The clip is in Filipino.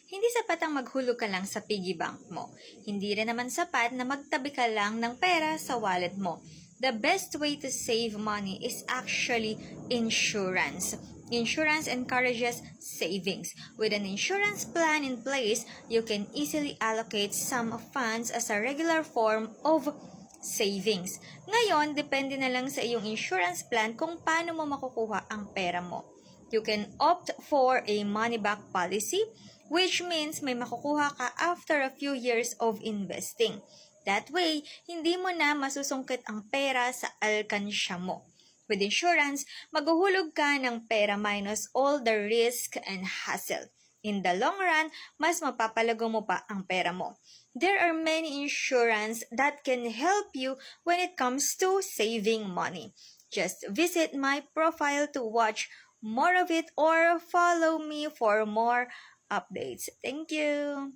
Hindi sapat ang maghulog ka lang sa piggy bank mo. Hindi rin naman sapat na magtabi ka lang ng pera sa wallet mo. The best way to save money is actually insurance. Insurance encourages savings. With an insurance plan in place, you can easily allocate some funds as a regular form of savings. Ngayon, depende na lang sa iyong insurance plan kung paano mo makukuha ang pera mo. You can opt for a money-back policy, which means may makukuha ka after a few years of investing. That way, hindi mo na masusungkit ang pera sa alkansya mo. With insurance, maghuhulog ka ng pera minus all the risk and hassle. In the long run, mas mapapalago mo pa ang pera mo. There are many insurance that can help you when it comes to saving money. Just visit my profile to watch more of it or follow me for more updates. Thank you!